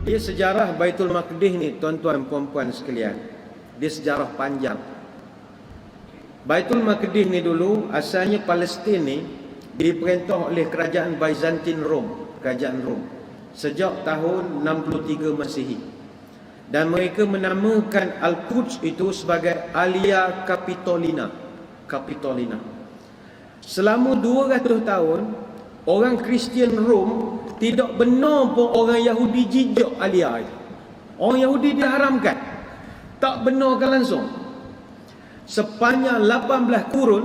Dia sejarah Baitul Maqdis ni, tuan-tuan puan-puan sekalian, dia sejarah panjang. Baitul Maqdis ni dulu asalnya Palestin ni diperintah oleh kerajaan Byzantine Rom, kerajaan Rom, sejak tahun 63 Masihi. Dan mereka menamakan Al-Quds itu sebagai Alia Capitolina. Selama 200 tahun orang Kristian Rom tidak benar pun orang Yahudi jijak Alia itu. Orang Yahudi diharamkan, tak benarkan langsung. Sepanjang 18 kurun,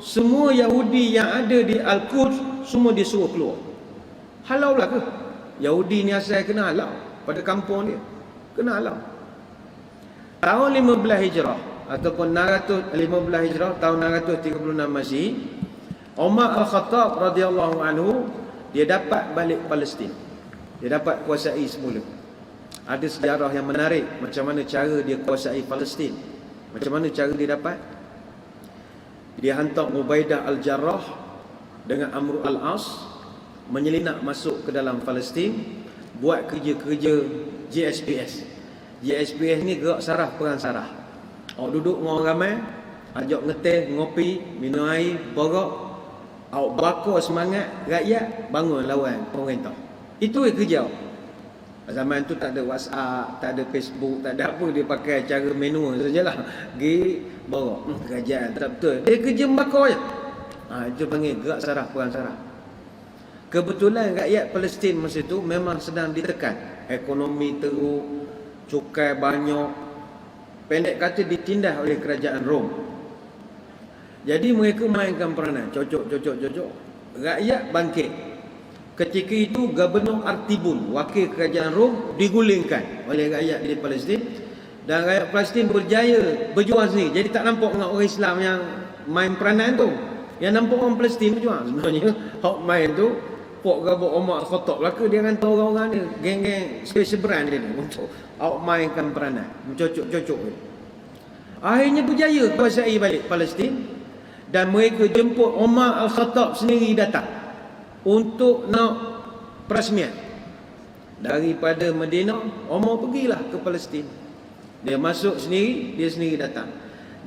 semua Yahudi yang ada di Al-Quds semua disuruh keluar. Halau lah ke? Yahudi ni asal kena halau pada kampung dia, kena halau. Tahun 15 Hijrah ataupun 615 Hijrah, tahun 636 Masihi, Umar Al-Khattab radhiyallahu anhu dia dapat balik Palestin. Dia dapat kuasai semula. Ada sejarah yang menarik macam mana cara dia kuasai Palestin. Macam mana cara dia dapat? Dia hantar Ubaidah Al-Jarrah dengan Amr Al-As menyelinap masuk ke dalam Palestin, buat kerja-kerja JSPS. JSPS ni gerak saraf perang sarah. Awak duduk dengan orang ramai, ajak ngeteh, ngopi, minum air, borak, awak bakar semangat rakyat bangun lawan pemerintah. Itu kerja awak. Zaman tu tak ada WhatsApp, tak ada Facebook, tak ada apa, dia pakai cara manual sajalah. Pergi borak, kerajaan tak betul. Dia kerja membakar je. Itu panggil gerak saraf perang sarah. Kebetulan rakyat Palestin masa itu memang sedang ditekan. Ekonomi teruk, cukai banyak. Pendek kata ditindas oleh kerajaan Rom. Jadi mereka mainkan peranan, cocok. Rakyat bangkit. Ketika itu Gubernur Artibun, wakil kerajaan Rom, digulingkan oleh rakyat di Palestin. Dan rakyat Palestin berjaya berjuang sendiri. Jadi tak nampak dengan orang Islam yang main peranan tu. Yang nampak orang Palestin berjuang. Sebenarnya hak main tu Pok Gabok Umar Khattab lah ke, dia hantar orang-orang dia, geng-geng special brand dia ni, untuk awak mainkan peranan, cocok. Akhirnya berjaya kuasai balik Palestin. Dan mereka jemput Umar Al-Khattab sendiri datang untuk nak perasmian. Daripada Madinah, Umar pergilah ke Palestin. Dia masuk sendiri, dia sendiri datang.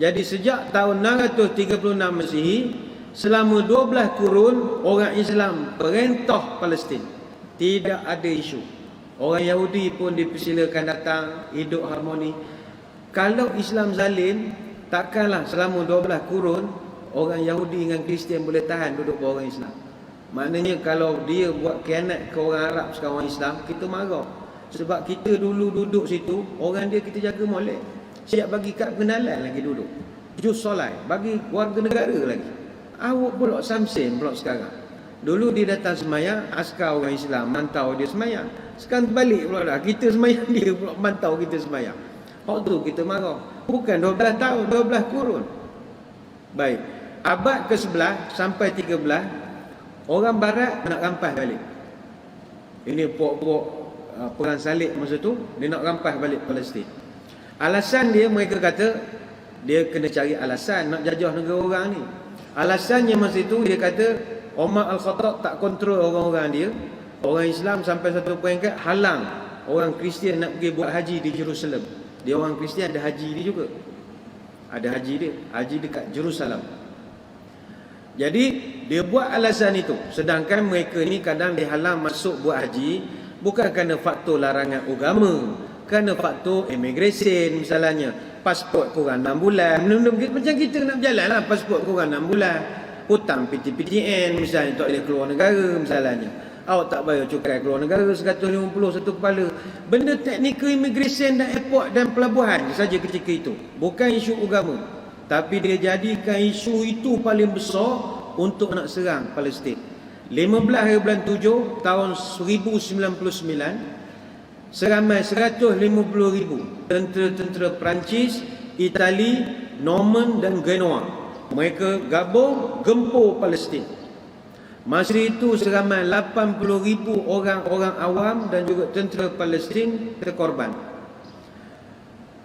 Jadi sejak tahun 636 Masihi, selama 12 kurun orang Islam perintah Palestin. Tidak ada isu. Orang Yahudi pun dipersilakan datang, hidup harmoni. Kalau Islam zalim, takkanlah selama 12 kurun orang Yahudi dengan Kristian boleh tahan duduk dengan orang Islam. Maknanya kalau dia buat khianat ke orang Arab sekarang orang Islam, kita marah. Sebab kita dulu duduk situ, orang dia kita jaga molek. Siap bagi kad pengenalan lagi duduk. Jus solai, bagi warga negara lagi. Awak pula samsen pula sekarang. Dulu dia datang semayang, askar orang Islam mantau dia semayang. Sekarang balik pula dah, kita semayang, dia pula mantau kita semayang. Hak tu kita marah. Bukan 12 tahun, 12 kurun. Baik, abad ke-11 sampai 13, orang barat nak rampas balik. Ini pok-pok perang salib masa tu, dia nak rampas balik Palestin. Alasan dia, mereka kata dia kena cari alasan nak jajah negara orang ni. Alasannya masa itu dia kata Umar Al-Khattab tak kontrol orang-orang dia. Orang Islam sampai satu peringkat halang orang Kristian nak pergi buat haji di Jerusalem. Dia orang Kristian ada haji dia juga. Ada haji dia, haji dekat Jerusalem. Jadi dia buat alasan itu. Sedangkan mereka ni kadang dihalang masuk buat haji bukan kerana faktor larangan agama, kerana faktor immigration misalnya. Pasport kurang 6 bulan. Macam kita nak berjalan lah, pasport kurang 6 bulan. Hutang PTPTN misalnya, tak boleh keluar negara misalnya. Awak tak bayar cukai keluar negara 150 satu kepala. Benda teknikal immigration dan airport dan pelabuhan saja ketika itu. Bukan isu agama. Tapi dia jadikan isu itu paling besar untuk nak serang Palestin. 15 hari bulan 7 tahun 1099, seramai 150,000 tentera-tentera Perancis, Itali, Norman dan Genoa. Mereka gabung gempur Palestin. Masa itu seramai 80,000 orang-orang awam dan juga tentera Palestin terkorban.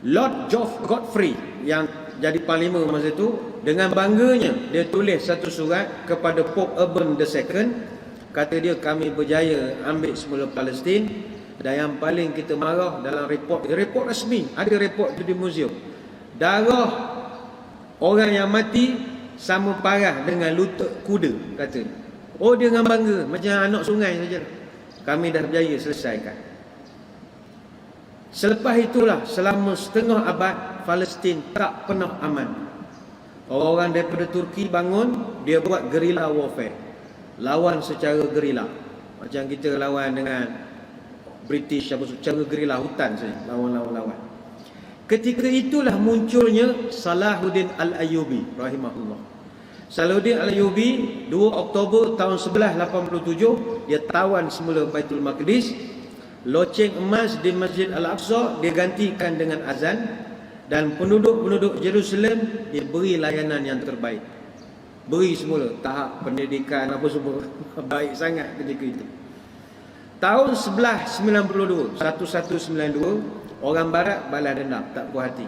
Lord Geoff Godfrey yang jadi panglima masa itu, dengan bangganya dia tulis satu surat kepada Pope Urban II. Kata dia, kami berjaya ambil semula Palestin. Dan yang paling kita marah dalam report rasmi, ada report tu di muzium. Darah orang yang mati sama parah dengan lutut kuda, kata. Oh, dia dengan bangga macam anak sungai saja. Kami dah berjaya selesaikan. Selepas itulah selama setengah abad Palestin tak pernah aman. Orang daripada Turki bangun, dia buat guerrilla warfare. Lawan secara guerrilla. Macam kita lawan dengan British secara guerrilla hutan saja, lawan. Ketika itulah munculnya Salahuddin Al-Ayyubi rahimahullah. Salahuddin Al-Ayyubi 2 Oktober tahun 1187 dia tawan semula Baitul Maqdis. Loceng emas di Masjid Al-Aqsa dia gantikan dengan azan, dan penduduk-penduduk Jerusalem dia beri layanan yang terbaik. Beri semula tahap pendidikan apa semua baik sangat ketika itu. Tahun 1192 orang barat balas dendam, tak puas hati.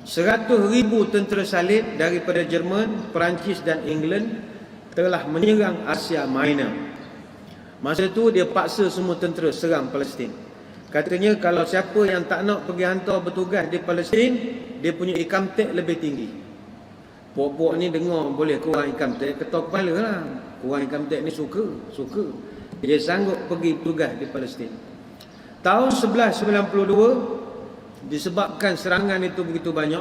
100,000 tentera salib daripada Jerman, Perancis dan England telah menyerang Asia Minor. Masa tu dia paksa semua tentera serang Palestin. Katanya kalau siapa yang tak nak pergi hantar bertugas di Palestin, dia punya income tax lebih tinggi. Puak-puak ni dengar boleh kurang income tax, ketok kepala lah. Kurang income tax ni suka. Dia sanggup pergi bertugas di Palestin. Tahun 1192 disebabkan serangan itu begitu banyak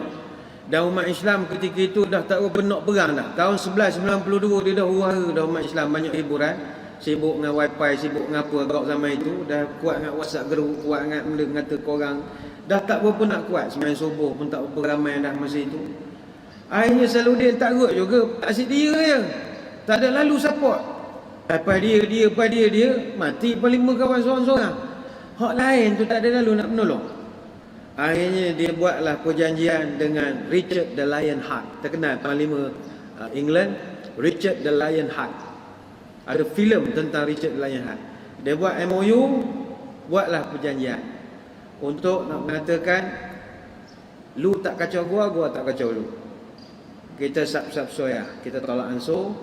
dan umat Islam ketika itu dah tak nak perang dah. Tahun 1192 dia dah huru-hara dah umat Islam, banyak hiburan. Sibuk dengan wifi, sibuk dengan apa agak zaman itu. Dah kuat dengan WhatsApp group, kuat dengan benda ngata korang. Dah tak berapa nak kuat. Sembahyang subuh pun tak berapa ramai dah masa itu. Akhirnya Salahuddin tak rut juga. Asyik dia je, tak ada lalu support. Lepas dia mati pun 5 kawan seorang-seorang. Hak lain tu tak ada lalu nak menolong. Akhirnya dia buatlah perjanjian dengan Richard the Lionheart. Terkenal Panglima England, Richard the Lionheart. Ada filem tentang Richard the Lionheart. Dia buat MOU, buatlah perjanjian untuk nak mengatakan lu tak kacau gua tak kacau lu. Kita sab-sab soya, kita tolak ansur,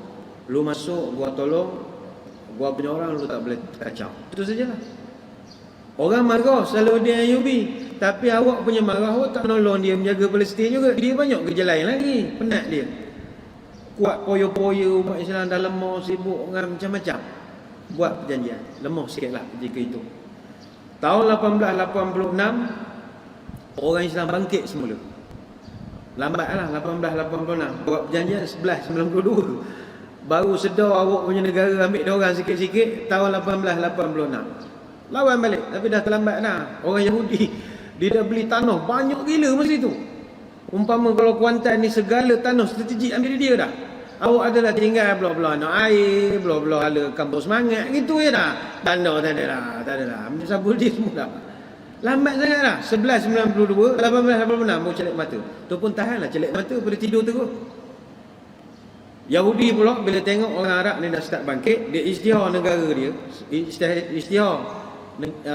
lu masuk gua tolong, gua punya orang lu tak boleh kacau. Itu sajalah. Orang marah Salahuddin Ayyubi, tapi awak punya marah awak tak nolong dia menjaga Palestin juga. Dia banyak kerja lain lagi, penat dia. Kuat poyo-poyo umat Islam dah lemah, sibuk dengan macam-macam. Buat perjanjian, lemah sikitlah ketika itu. Tahun 1886 orang Islam bangkit semula. Lambatlah 1886. Buat perjanjian 1192. Baru sedar awak punya negara ambil dia orang sikit-sikit tahun 1886. Lawan balik, tapi dah terlambat dah. Orang Yahudi dia dah beli tanah banyak gila masa itu. Umpama kalau Kuantan ni segala tanah strategik ambil dia dah. Awak adalah tinggal belah-belah nak air, belah-belah ala kampung semangat gitu je dah. Tanah tak ada dah. Ambil sabul dia semua dah. Lambat sangat dah. 1192, 1886 baru celik mata. Tu pun tahanlah celik mata pada tidur terus. Yahudi pula bila tengok orang Arab ni dah start bangkit, dia isytihar negara dia. Isytihar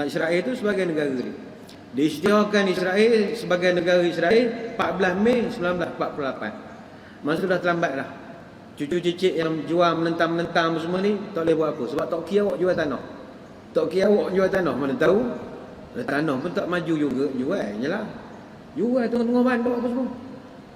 Israel itu sebagai negara dia. Diisytiharkan Israel sebagai negara Israel 14 Mei 1948. Masa tu dah terlambat dah. Cucu-cicit yang jual menentang-menentang semua ni tak boleh buat apa. Sebab Tok Ki awak jual tanah. Tok Ki awak jual tanah, mana tahu. Tanah pun tak maju juga, jual je lah. Jual tengah-tengah bandar apa semua.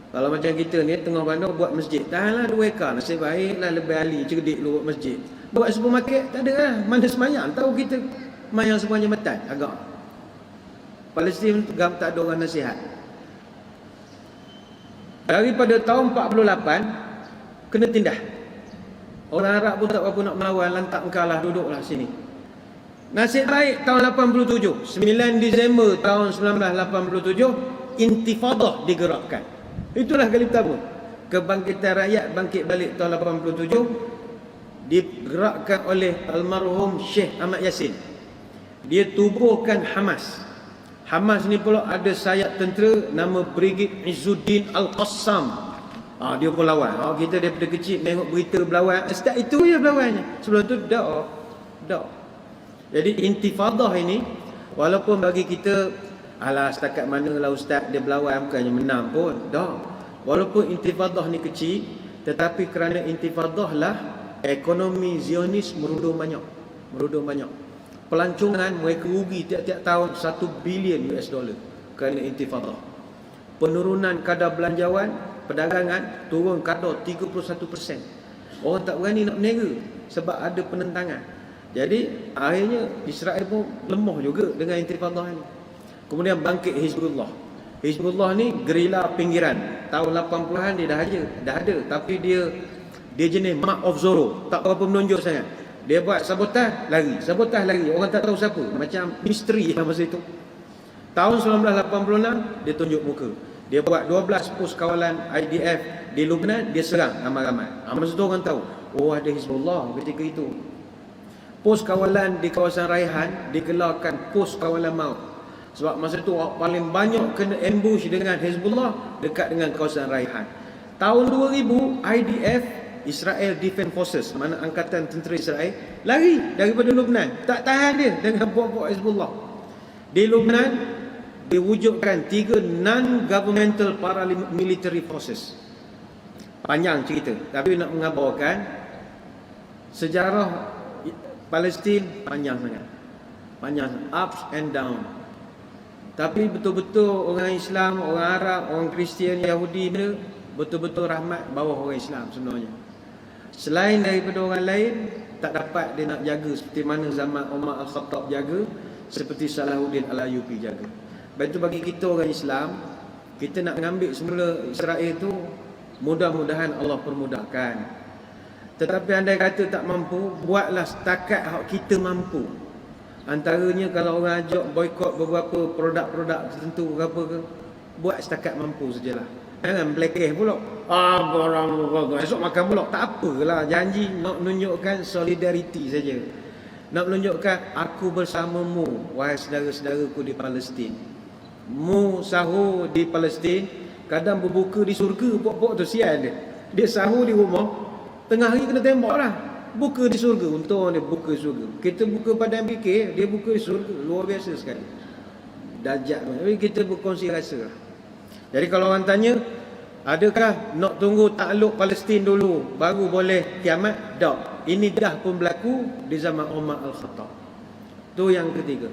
Kalau macam kita ni tengah bandar buat masjid, tahanlah 2 ekar, nasib baiklah lebih ahli cerdik lu buat masjid. Buat supermarket tak ada lah. Mana semayang, tahu kita mayang semuanya metan agak. Palestin tak ada orang nasihat. Daripada tahun 48 kena tindah. Orang Arab pun tak apa nak melawan, lantak engkau lah, duduklah sini. Nasib baik tahun 87, 9 Disember tahun 1987 Intifadah digerakkan. Itulah kali pertama kebangkitan rakyat bangkit balik tahun 87 digerakkan oleh almarhum Syekh Ahmad Yassin. Dia tubuhkan Hamas. Hamas ni pula ada sayap tentera nama Brigade Izzuddin Al-Qassam. Dia pun lawan. Kita daripada kecil tengok berita berlawan. Start itu je berlawannya. Sebelum tu dah. Jadi intifadah ini walaupun bagi kita alah setakat manalah ustaz dia berlawan bukannya menang pun. Dah. Walaupun intifadah ni kecil, tetapi kerana intifadah lah ekonomi Zionis merudum banyak. Pelancongan mereka rugi tiap-tiap tahun 1 bilion US dollar kerana intifadah. Penurunan kadar belanjawan, perdagangan turun kadar 31%. Orang tak berani nak berniaga sebab ada penentangan. Jadi akhirnya Israel pun lemah juga dengan intifadah ini. Kemudian bangkit Hizbullah. Hizbullah ni gerila pinggiran. Tahun 80-an dia dah ada, tapi dia jenis Mark of Zorro, tak berapa menonjol sangat. Dia buat sabotaj lari. Orang tak tahu siapa, macam misteri masa itu. Tahun 1986 dia tunjuk muka. Dia buat 12 pos kawalan IDF di Lebanon, dia serang ramai-ramai. Masa tu orang tahu, oh ada Hizbullah ketika itu. Pos kawalan di kawasan Raihan digelarkan pos kawalan maut. Sebab masa tu paling banyak kena ambush dengan Hizbullah dekat dengan kawasan Raihan. Tahun 2000 IDF, Israel Defense Forces, mana angkatan tentera Israel, lari daripada Lebanon. Tak tahan dia dengan buat-buat Hizbullah. Di Lebanon diwujudkan 3 non-governmental paramilitary forces. Panjang cerita, tapi nak mengabarkan sejarah Palestin panjang sangat. Ups and down. Tapi betul-betul orang Islam, orang Arab, orang Kristian, Yahudi ni betul-betul rahmat bawah orang Islam sebenarnya. Selain daripada orang lain, tak dapat dia nak jaga seperti mana zaman Umar Al-Khattab jaga, seperti Salahuddin Al-Ayyubi jaga. Lepas tu bagi kita orang Islam, kita nak mengambil semula Israel tu, mudah-mudahan Allah permudahkan. Tetapi andai kata tak mampu, buatlah setakat hak kita mampu. Antaranya kalau orang ajak boikot beberapa produk-produk tertentu ke apa ke, buat setakat mampu sajalah. Jangan blacklist pula. Esok makan pula. Tak apalah, janji nak menunjukkan solidariti saja. Nak menunjukkan aku bersamamu, wahai saudara-saudaraku di Palestin. Mu sahur di Palestin, kadang berbuka di surga. Pok-pok tu sial dia. Dia sahur di rumah, tengah hari kena tembak lah. Buka di surga. Untung dia buka di surga. Kita buka pada MPK, dia buka di surga. Luar biasa sekali. Dajjal. Tapi kita berkongsi rasa lah. Jadi kalau orang tanya, adakah nak tunggu takluk Palestin dulu baru boleh kiamat? Tak. Ini dah pun berlaku di zaman Umar Al-Khattab. Tu yang ketiga.